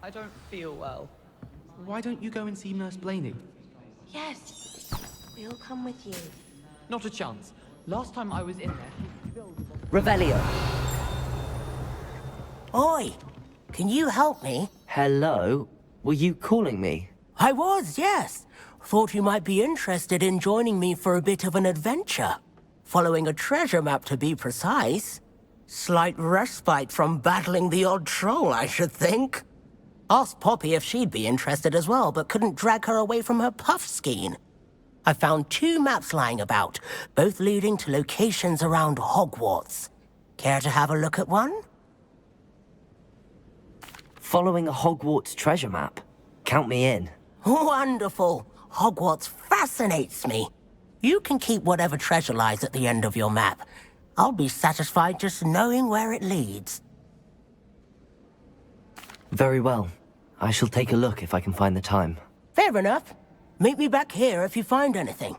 I don't feel well. Why don't you go and see Nurse Blaney? Yes, we'll come with you. Not a chance. Last time I was in there... Revelio. Oi! Can you help me? Hello? Were you calling me? I was, yes. Thought you might be interested in joining me for a bit of an adventure. Following a treasure map, to be precise. Slight respite from battling the odd troll, I should think. Asked Poppy if she'd be interested as well, but couldn't drag her away from her puff skein. I found 2 maps lying about, both leading to locations around Hogwarts. Care to have a look at one? Following a Hogwarts treasure map? Count me in. Wonderful. Hogwarts fascinates me. You can keep whatever treasure lies at the end of your map. I'll be satisfied just knowing where it leads. Very well. I shall take a look if I can find the time. Fair enough. Meet me back here if you find anything.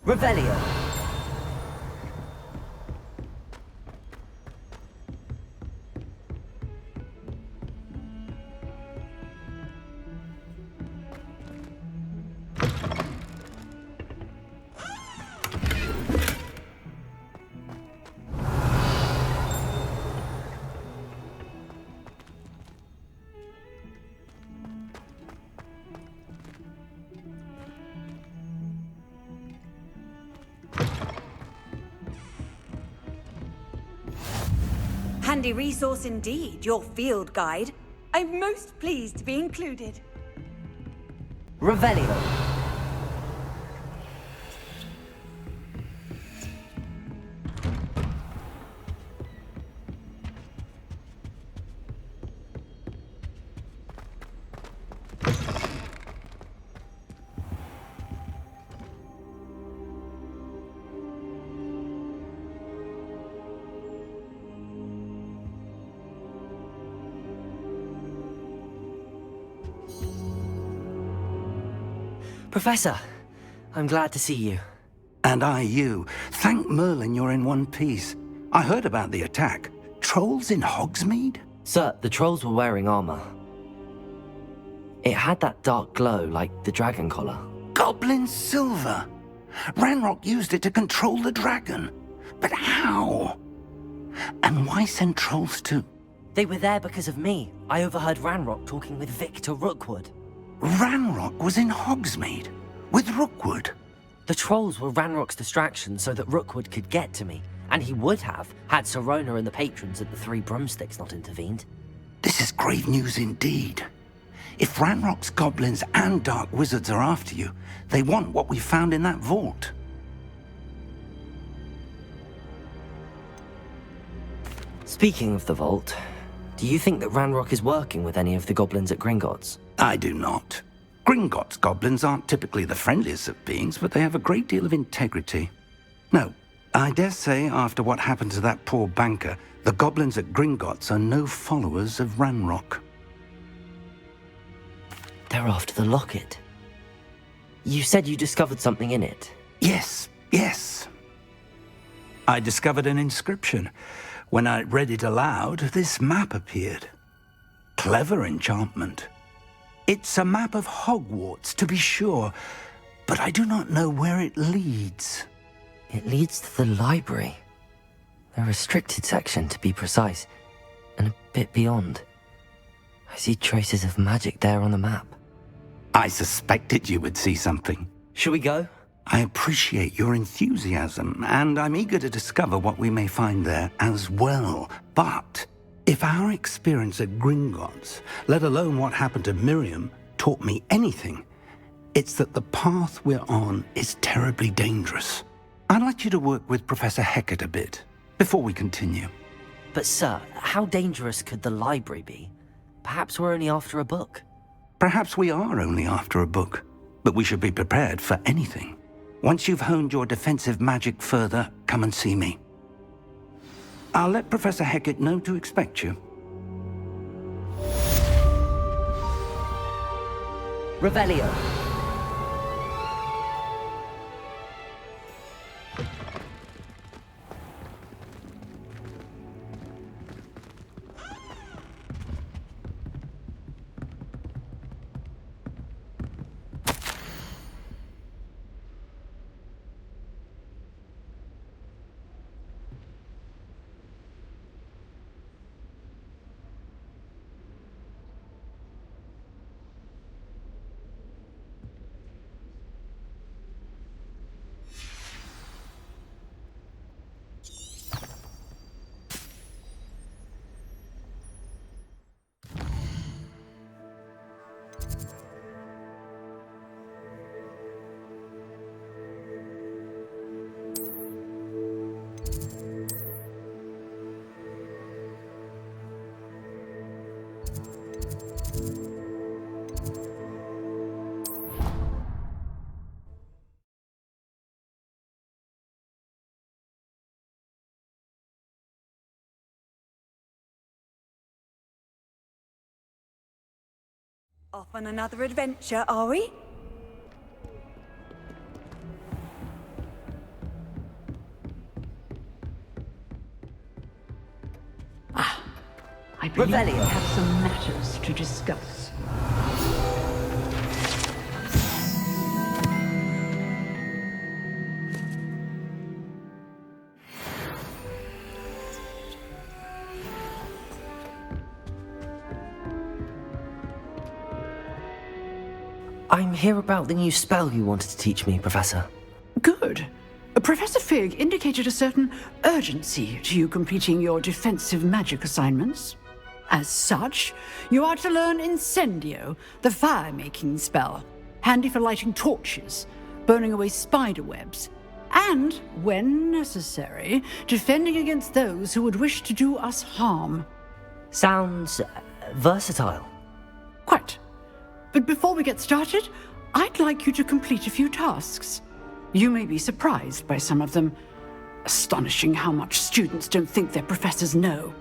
Revelio. Handy resource indeed, your field guide. I'm most pleased to be included. Revelio. Professor, I'm glad to see you. And I you. Thank Merlin you're in one piece. I heard about the attack. Trolls in Hogsmeade? Sir, the trolls were wearing armor. It had that dark glow like the dragon collar. Goblin silver! Ranrock used it to control the dragon. But how? And why send trolls to... They were there because of me. I overheard Ranrock talking with Victor Rookwood. Ranrock was in Hogsmeade? With Rookwood? The trolls were Ranrock's distraction so that Rookwood could get to me. And he would have, had Sirona and the patrons at the Three Broomsticks not intervened. This is grave news indeed. If Ranrock's goblins and dark wizards are after you, they want what we found in that vault. Speaking of the vault, do you think that Ranrock is working with any of the goblins at Gringotts? I do not. Gringotts goblins aren't typically the friendliest of beings, but they have a great deal of integrity. No, I dare say after what happened to that poor banker, the goblins at Gringotts are no followers of Ranrock. They're after the locket. You said you discovered something in it. Yes. I discovered an inscription. When I read it aloud, this map appeared. Clever enchantment. It's a map of Hogwarts, to be sure, but I do not know where it leads. It leads to the library. The restricted section, to be precise, and a bit beyond. I see traces of magic there on the map. I suspected you would see something. Shall we go? I appreciate your enthusiasm, and I'm eager to discover what we may find there as well. But if our experience at Gringotts, let alone what happened to Miriam, taught me anything, it's that the path we're on is terribly dangerous. I'd like you to work with Professor Hecat a bit, before we continue. But sir, how dangerous could the library be? Perhaps we're only after a book. Perhaps we are only after a book, but we should be prepared for anything. Once you've honed your defensive magic further, come and see me. I'll let Professor Hecat know to expect you. Revelio. Off on another adventure, are we? I believe Revelio. we have some matters to discuss. I'm here about the new spell you wanted to teach me, Professor. Good. Professor Fig indicated a certain urgency to you completing your defensive magic assignments. As such, you are to learn Incendio, the fire-making spell, handy for lighting torches, burning away spider webs, and, when necessary, defending against those who would wish to do us harm. Sounds versatile. Quite. But before we get started, I'd like you to complete a few tasks. You may be surprised by some of them. Astonishing how much students don't think their professors know.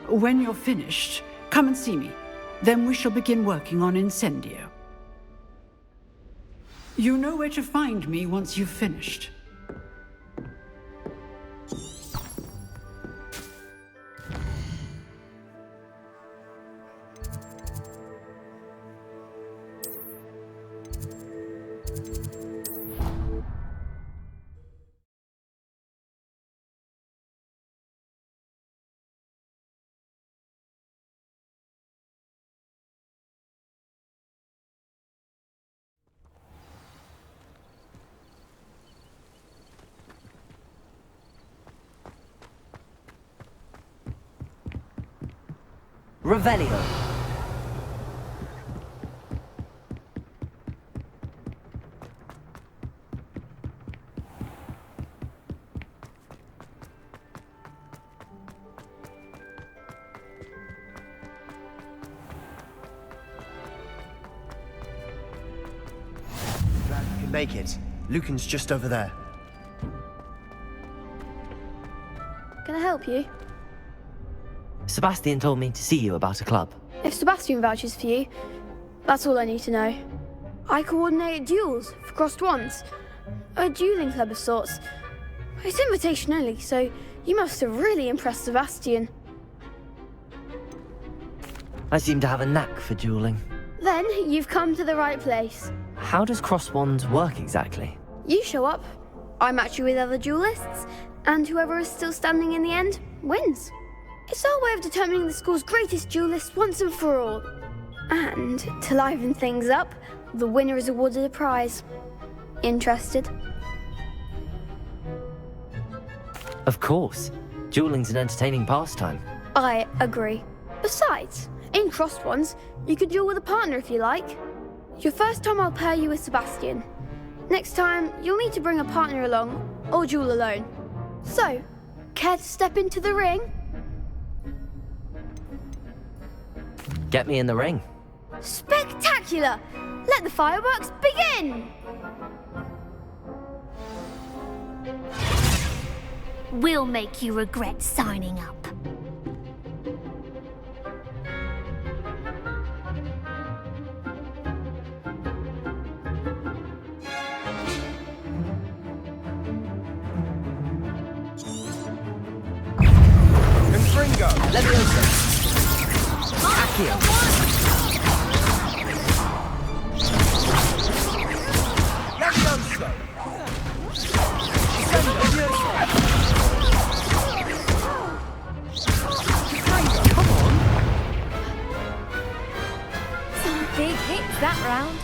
When you're finished, come and see me. Then we shall begin working on Incendio. You know where to find me once you've finished. Revelio. Glad you could make it. Lucan's just over there. Can I help you? Sebastian told me to see you about a club. If Sebastian vouches for you, that's all I need to know. I coordinate duels for crossed wands. A dueling club of sorts. It's invitation only, so you must have really impressed Sebastian. I seem to have a knack for dueling. Then you've come to the right place. How does cross wands work exactly? You show up, I match you with other duelists, and whoever is still standing in the end wins. It's our way of determining the school's greatest duelist once and for all. And to liven things up, the winner is awarded a prize. Interested? Of course. Dueling's an entertaining pastime. I agree. Besides, in crossed ones, you can duel with a partner if you like. Your first time I'll pair you with Sebastian. Next time, you'll need to bring a partner along, or duel alone. So, care to step into the ring? Get me in the ring. Spectacular! Let the fireworks begin! We'll make you regret signing up. Confringo! Leviosa! Accio! Leviosa! Come on! Some big hits that round.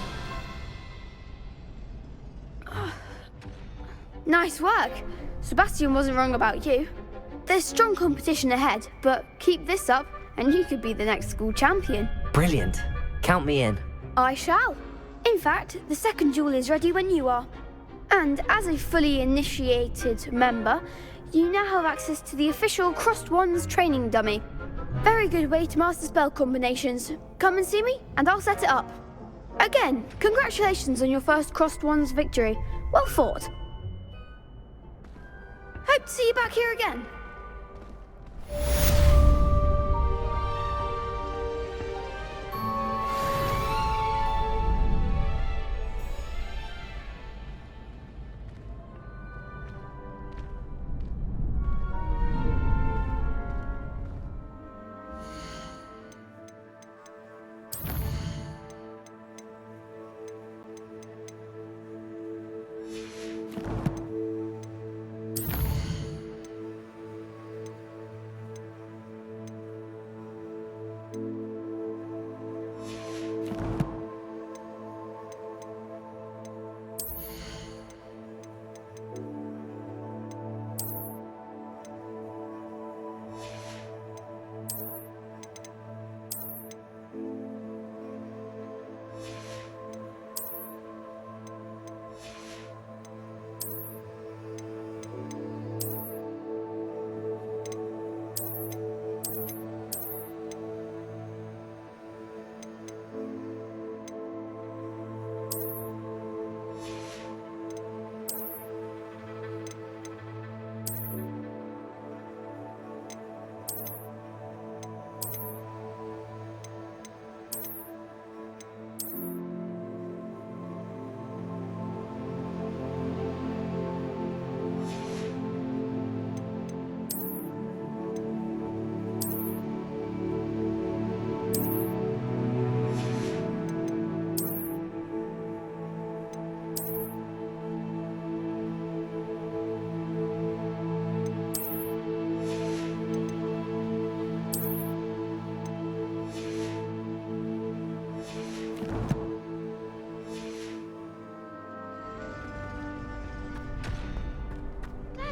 Nice work. Sebastian wasn't wrong about you. There's strong competition ahead, but keep this up and you could be the next school champion. Brilliant. Count me in. I shall. In fact, the second duel is ready when you are. And as a fully initiated member, you now have access to the official Crossed Wands training dummy. Very good way to master spell combinations. Come and see me and I'll set it up. Again, congratulations on your first Crossed Wands victory. Well fought. Hope to see you back here again.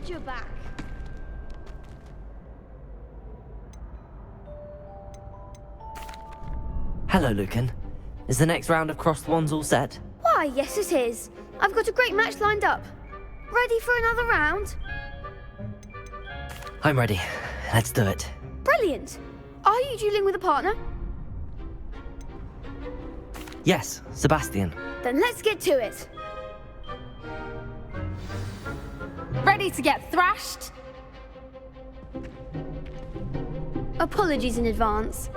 You're back. Hello, Lucan. Is the next round of Crossed Wands all set? Why, yes it is. I've got a great match lined up. Ready for another round? I'm ready. Let's do it. Brilliant. Are you dueling with a partner? Yes, Sebastian. Then let's get to it. Ready to get thrashed? Apologies in advance.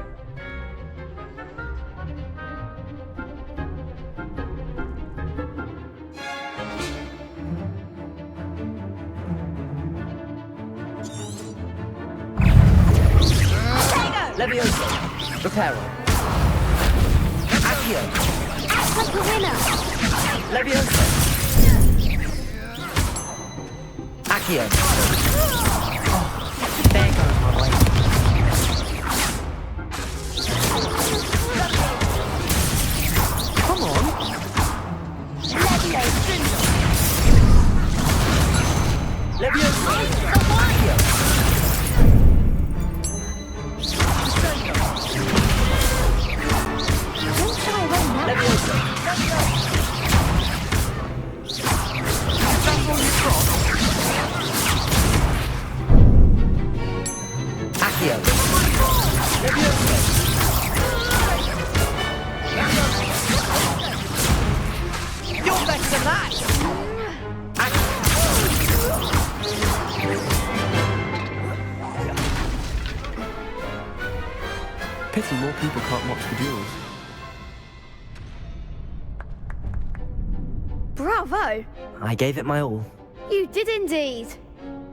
Leviosa! Reparo! Accio! Act like a winner! Leviosa! Accio! Oh, there goes my way. Come on! Leviosa! Accio! You're better than that! Pity more people can't watch the duels. Bravo! I gave it my all. You did indeed.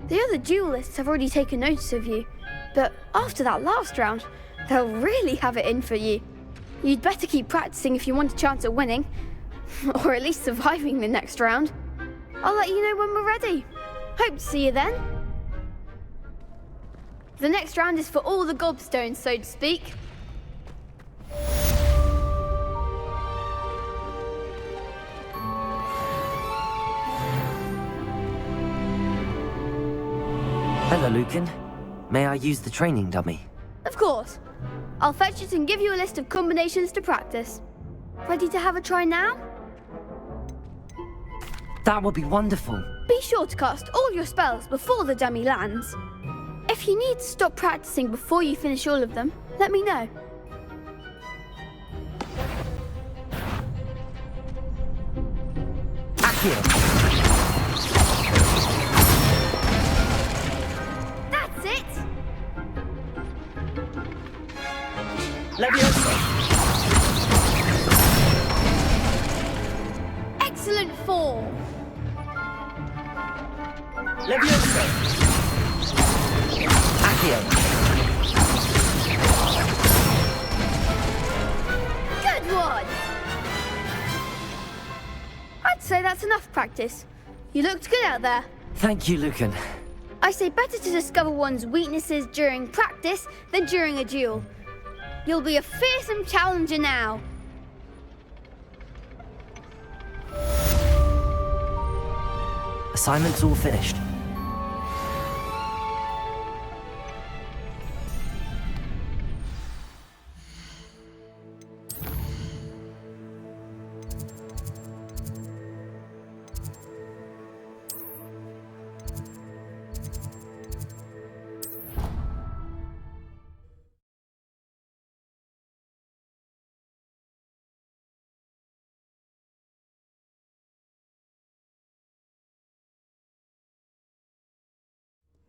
The other duelists have already taken notice of you, but after that last round, they'll really have it in for you. You'd better keep practicing if you want a chance at winning, or at least surviving the next round. I'll let you know when we're ready. Hope to see you then. The next round is for all the gobstones, so to speak. Hello, Lucan. May I use the training dummy? Of course. I'll fetch it and give you a list of combinations to practice. Ready to have a try now? That would be wonderful. Be sure to cast all your spells before the dummy lands. If you need to stop practicing before you finish all of them, let me know. Accio! That's it! Leviosa! Excellent form! Leviosa! Accio! Good one! I'd say that's enough practice. You looked good out there. Thank you, Lucan. I say better to discover one's weaknesses during practice than during a duel. You'll be a fearsome challenger now. Assignment's all finished.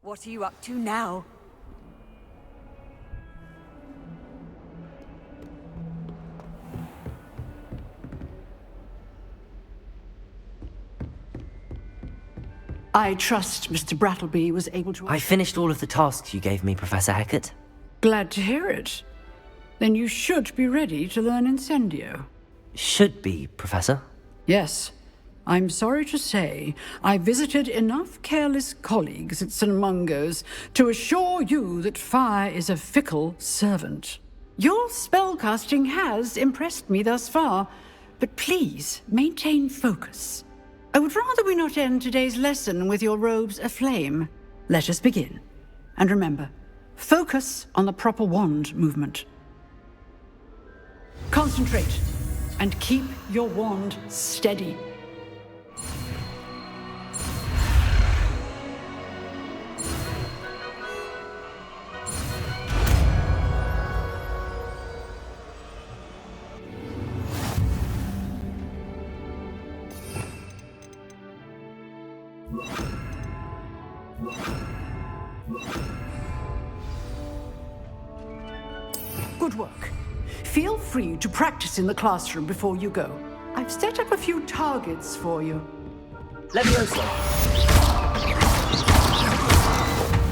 What are you up to now? I trust Mr. Brattleby was able to... I finished all of the tasks you gave me, Professor Hecat. Glad to hear it. Then you should be ready to learn Incendio. Should be, Professor. Yes. I'm sorry to say, I visited enough careless colleagues at St. Mungo's to assure you that fire is a fickle servant. Your spellcasting has impressed me thus far, but please maintain focus. I would rather we not end today's lesson with your robes aflame. Let us begin. And remember, focus on the proper wand movement. Concentrate, and keep your wand steady. Good work. Feel free to practice in the classroom before you go. I've set up a few targets for you. Leviosa!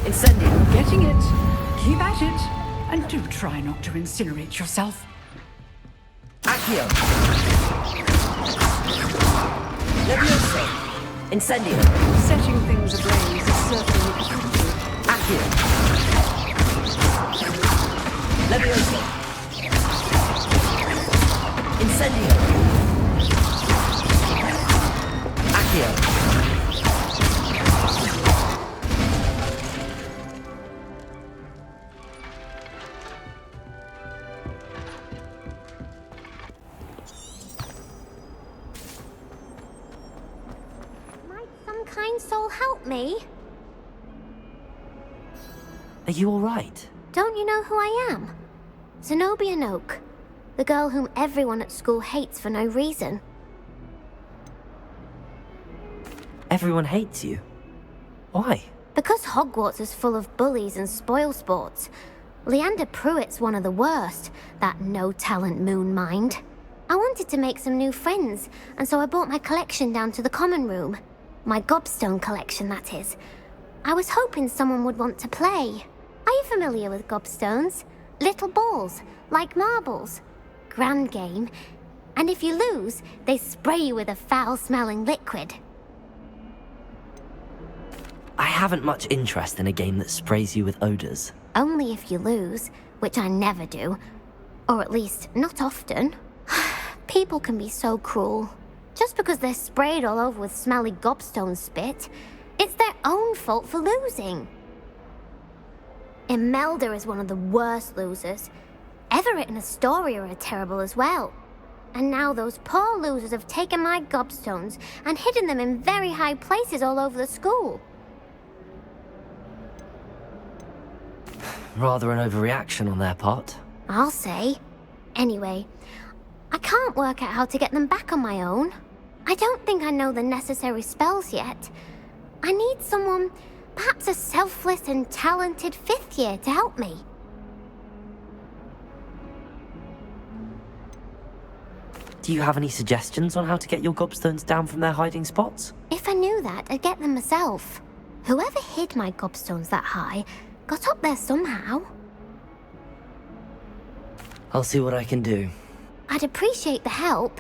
Incendio! Getting it. Keep at it. And do try not to incinerate yourself. Accio! Leviosa! Incendio! Setting things ablaze is certainly effective. Accio! Leviosa! Incendio! Accio! Might some kind soul help me? Are you all right? Don't you know who I am? Zenobia Noak, the girl whom everyone at school hates for no reason. Everyone hates you. Why? Because Hogwarts is full of bullies and spoil sports. Leander Pruitt's one of the worst, that no-talent moon mind. I wanted to make some new friends, and so I brought my collection down to the common room. My gobstone collection, that is. I was hoping someone would want to play. Are you familiar with gobstones? Little balls, like marbles. Grand game. And if you lose, they spray you with a foul-smelling liquid. I haven't much interest in a game that sprays you with odors. Only if you lose, which I never do. Or at least, not often. People can be so cruel. Just because they're sprayed all over with smelly gobstone spit, it's their own fault for losing. Imelda is one of the worst losers. Everett and Astoria are terrible as well. And now those poor losers have taken my gobstones and hidden them in very high places all over the school. Rather an overreaction on their part. I'll say. Anyway, I can't work out how to get them back on my own. I don't think I know the necessary spells yet. I need someone, perhaps a selfless and talented 5th year to help me. Do you have any suggestions on how to get your gobstones down from their hiding spots? If I knew that, I'd get them myself. Whoever hid my gobstones that high got up there somehow. I'll see what I can do. I'd appreciate the help.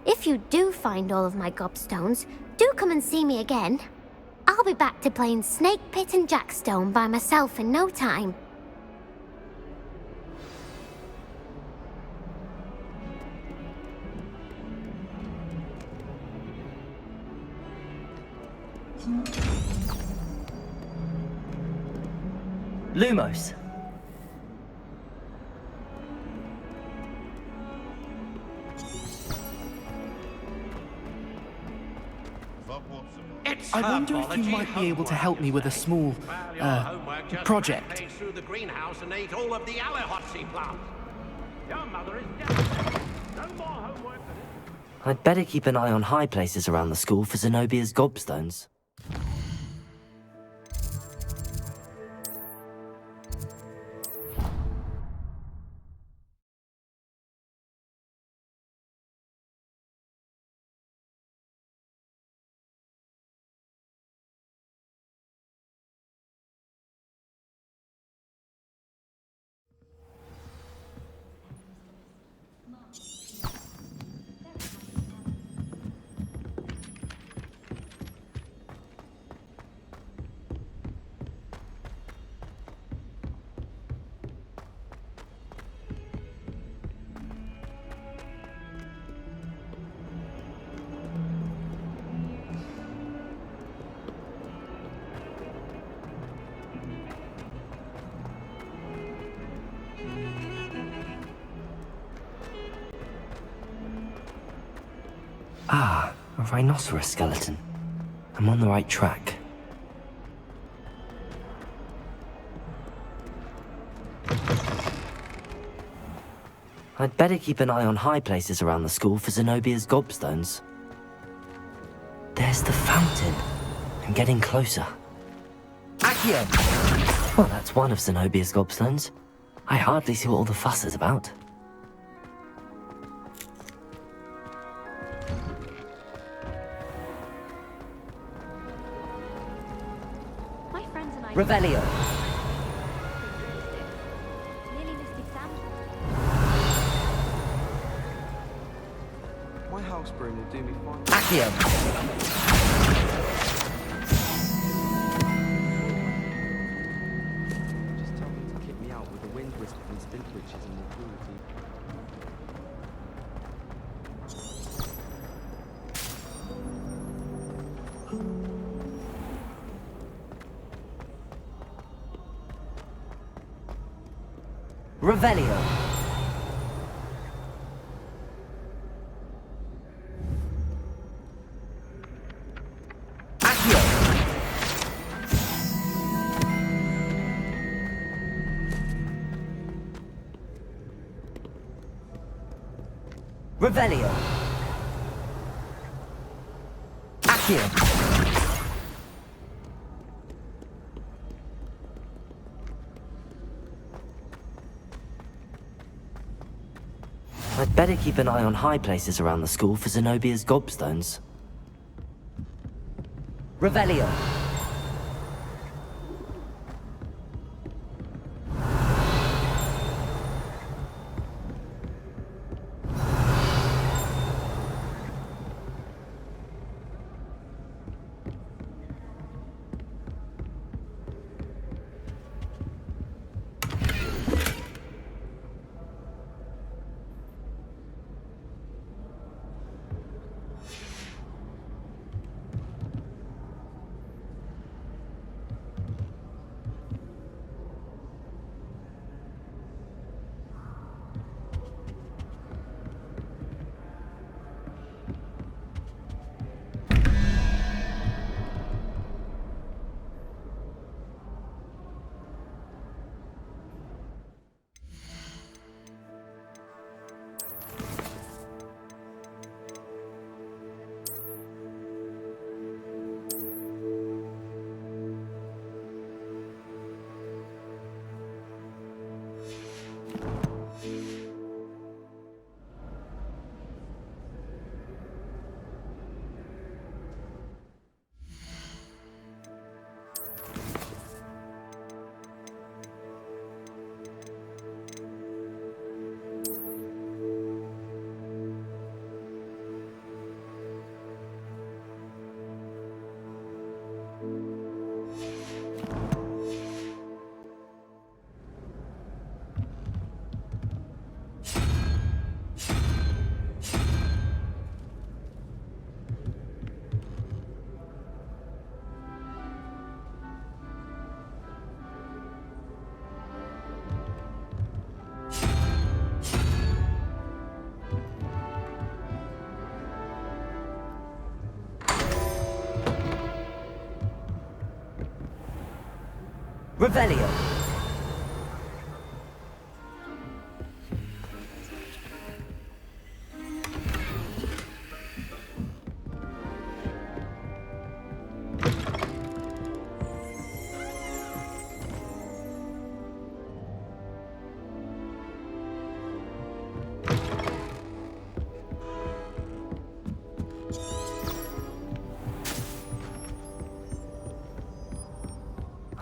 If you do find all of my gobstones, do come and see me again. I'll be back to playing Snake Pit and Jackstone by myself in no time. Lumos. I wonder if you might be able to help me with a small, project. Through the greenhouse and ate all of the Alehotzi plants. Your mother is dead. No more homework. I'd better keep an eye on high places around the school for Zenobia's gobstones. Ah, a rhinoceros skeleton. I'm on the right track. I'd better keep an eye on high places around the school for Zenobia's gobstones. There's the fountain. I'm getting closer. Accio! Well, that's one of Zenobia's gobstones. I hardly see what all the fuss is about. Revelio. My house broom will do me fine. Accio. Just tell them to kick me out with the wind whisper and stink witches and the cruelty. Revelio. Accio. Revelio. Accio. I'd better keep an eye on high places around the school for Zenobia's gobstones. Revelio. Revelio.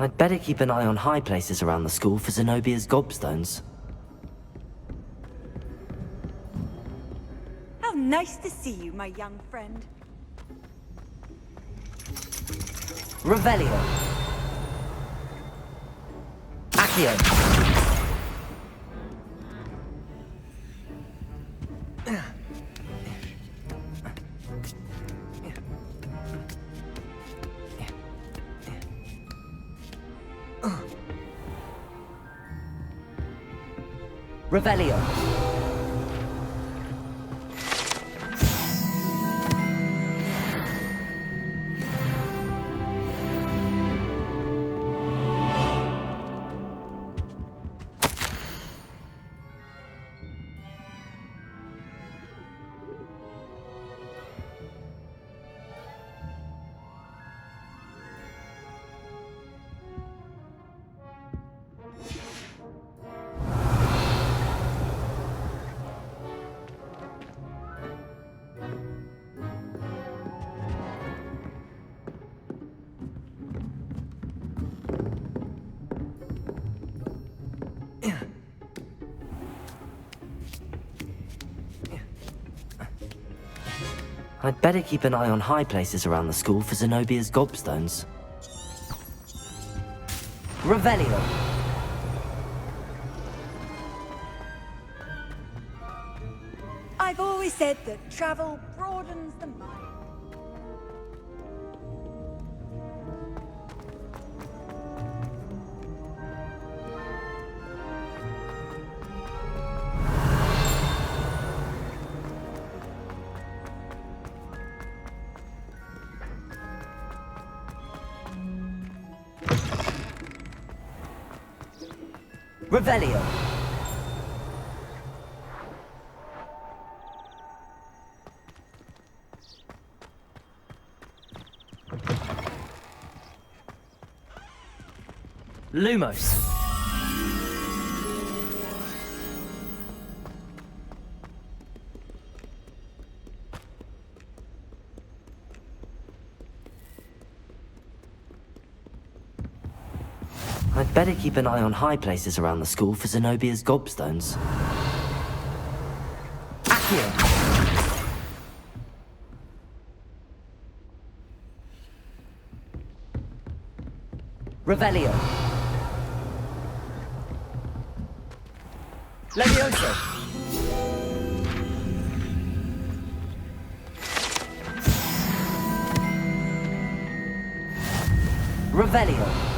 I'd better keep an eye on high places around the school for Zenobia's gobstones. How nice to see you, my young friend. Revelio. Accio. Revelio. I'd better keep an eye on high places around the school for Zenobia's gobstones. Revelio. I've always said that travel broadens the mind. Revelio. Lumos. I'd better keep an eye on high places around the school for Zenobia's gobstones. Accio! Revelio! Levioso! Revelio!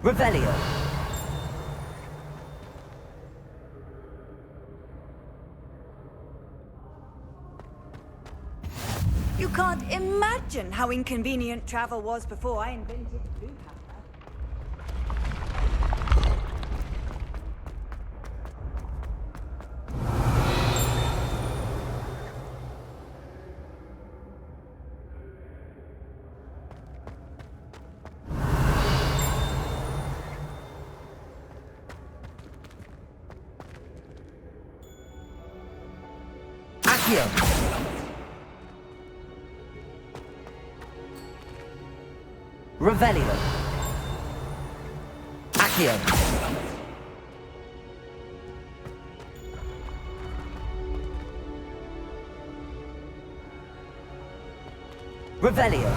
Revelio! You can't imagine how inconvenient travel was before I invented blue Accio! Revelio! Accio! Revelio!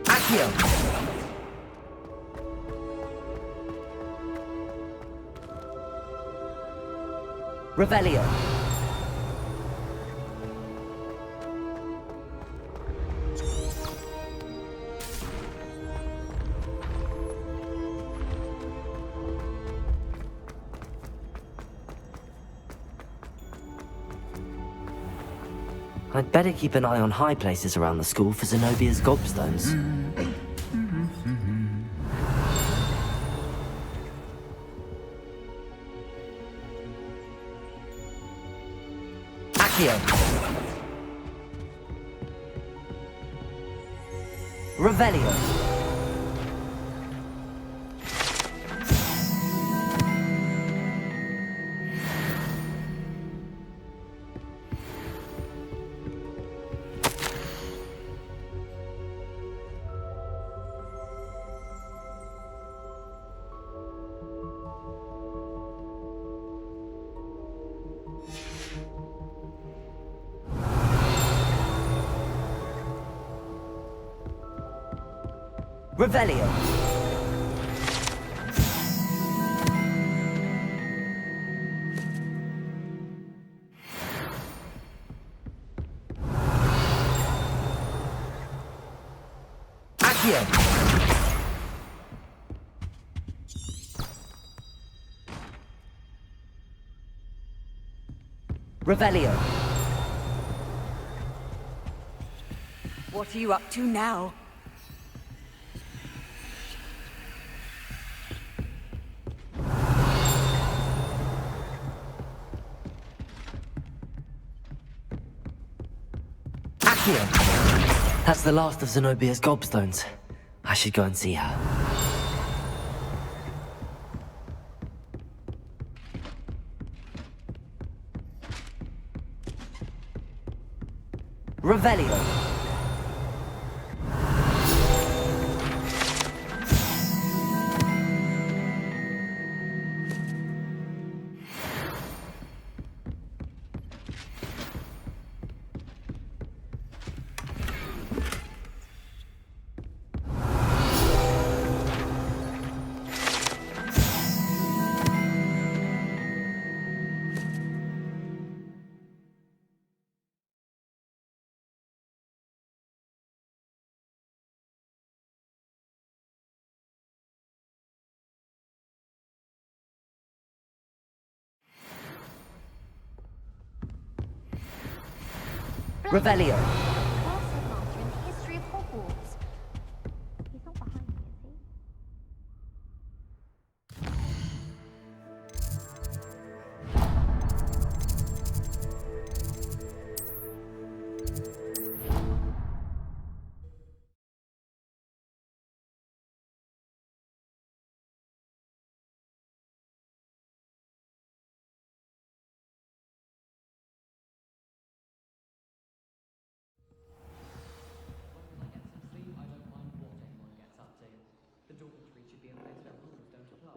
Accio! Revelio! I'd better keep an eye on high places around the school for Zenobia's gobstones. Accio! Revelio! Revelio! Accio! Revelio! What are you up to now? That's the last of Zenobia's gobstones. I should go and see her. Revelio! Revelio. Class headmaster in the history of Hogwarts. He's not behind me, is he? The dormitory should be a place where rules don't apply.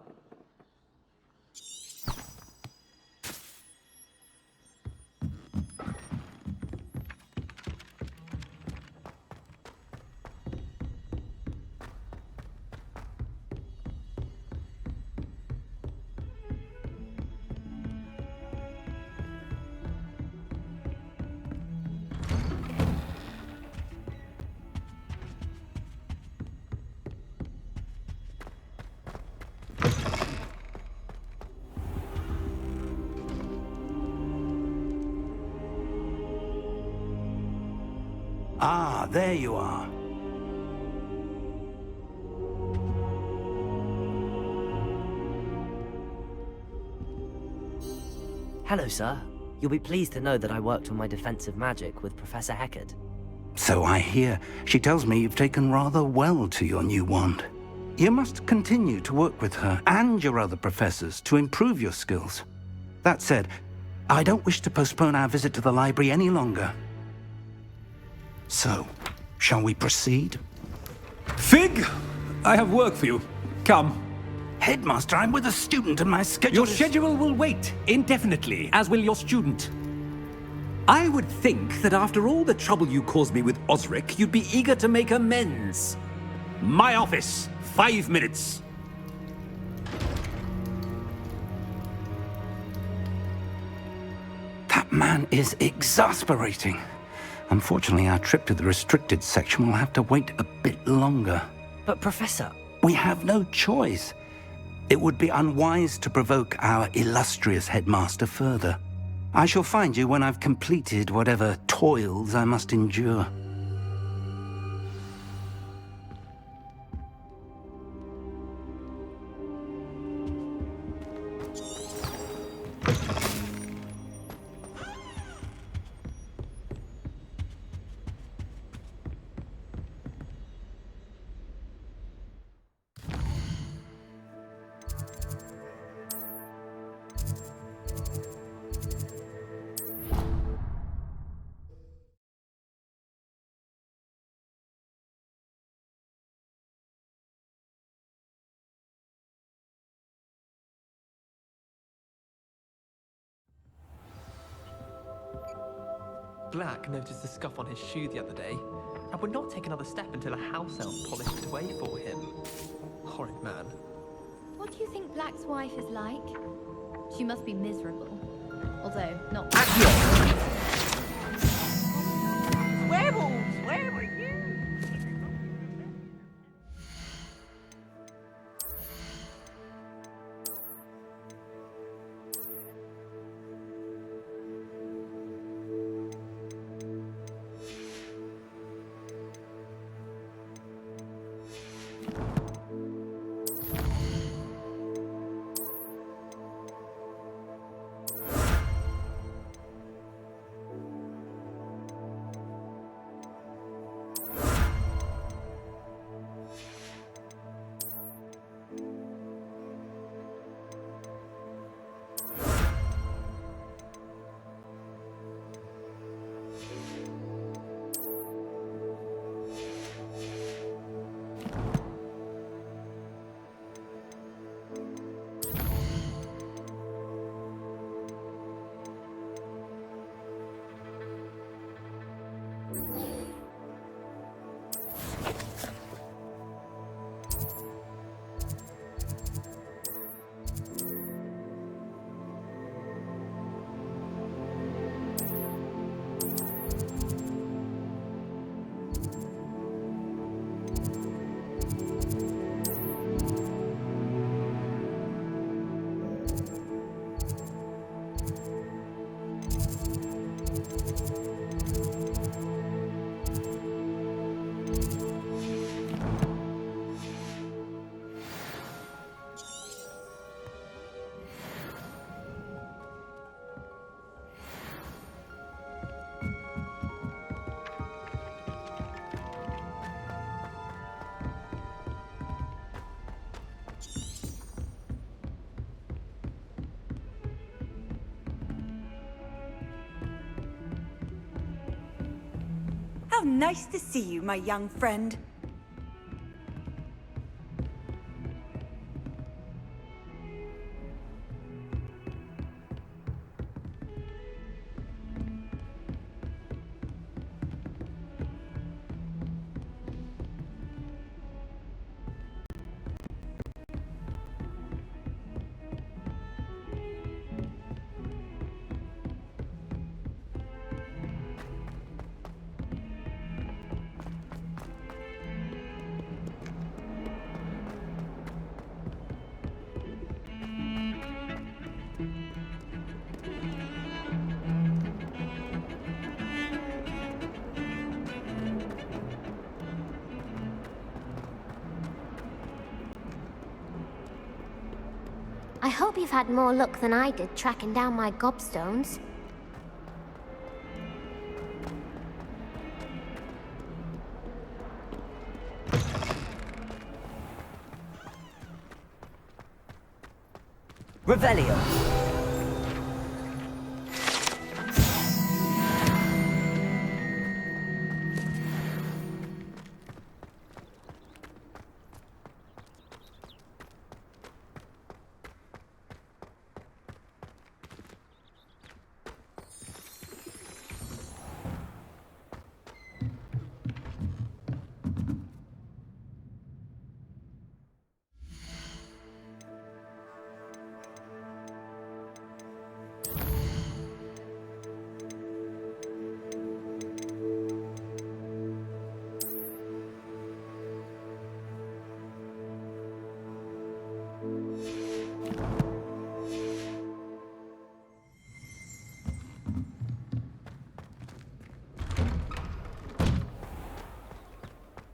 Ah, there you are. Hello, sir. You'll be pleased to know that I worked on my defensive magic with Professor Heckard. So I hear. She tells me you've taken rather well to your new wand. You must continue to work with her and your other professors to improve your skills. That said, I don't wish to postpone our visit to the library any longer. So, shall we proceed? Fig! I have work for you. Come. Headmaster, I'm with a student and my schedule Your schedule will wait indefinitely, as will your student. I would think that after all the trouble you caused me with Osric, you'd be eager to make amends. My office, 5 minutes. That man is exasperating. Unfortunately, our trip to the restricted section will have to wait a bit longer. But, Professor... We have no choice. It would be unwise to provoke our illustrious headmaster further. I shall find you when I've completed whatever toils I must endure. Black noticed the scuff on his shoe the other day, and would not take another step until a house elf polished it away for him. Horrid man. What do you think Black's wife is like? She must be miserable. Although, not... Werewolves, where were you? nice to see you, my young friend. I hope you've had more luck than I did tracking down my gobstones. Revelio.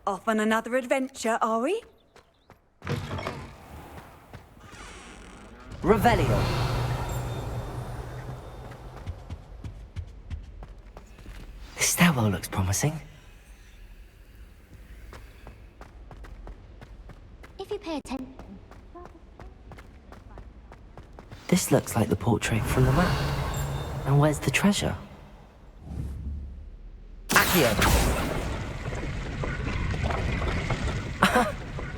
Off on another adventure, are we? Revelio. This stairwell looks promising. If you pay attention... This looks like the portrait from the map. And where's the treasure? Accio.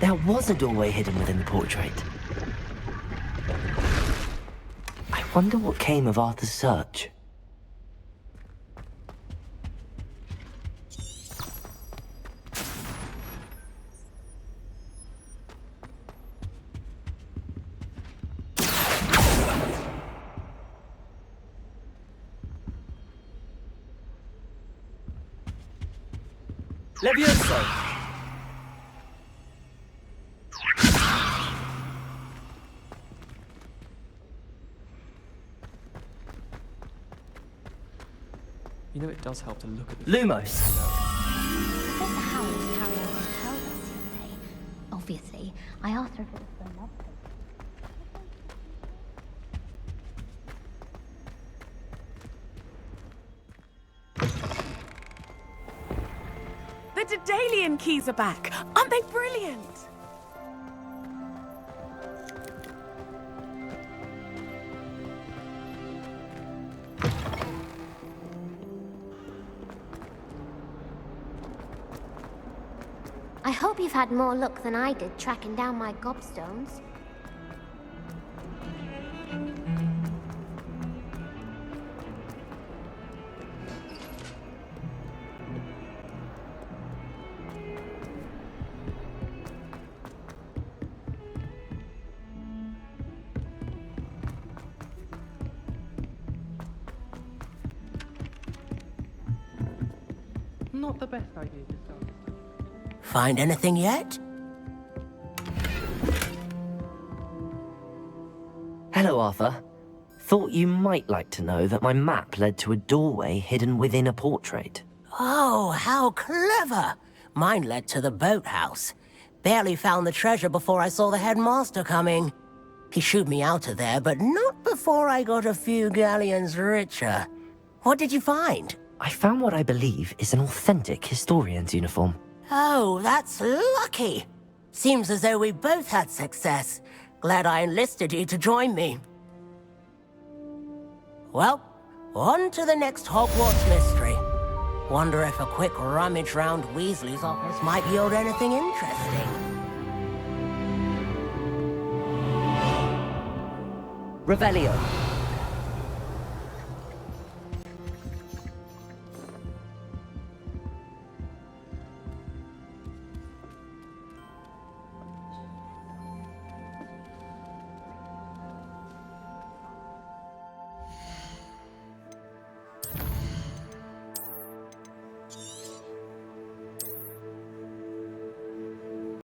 There was a doorway hidden within the portrait. I wonder what came of Arthur's search. Levioso! You know, it does help to look at the... Lumos! Professor Howard carried out what he told us the other day. Obviously, I asked her if it was for love. The Daedalian keys are back. Aren't they brilliant? I hope you've had more luck than I did tracking down my gobstones. Not the best idea to start. Find anything yet? Hello, Arthur. Thought you might like to know that my map led to a doorway hidden within a portrait. Oh, how clever! Mine led to the boathouse. Barely found the treasure before I saw the headmaster coming. He shooed me out of there, but not before I got a few galleons richer. What did you find? I found what I believe is an authentic historian's uniform. Oh, that's lucky. Seems as though we both had success. Glad I enlisted you to join me. Well, on to the next Hogwarts mystery. Wonder if a quick rummage round Weasley's office might yield anything interesting. Revelio.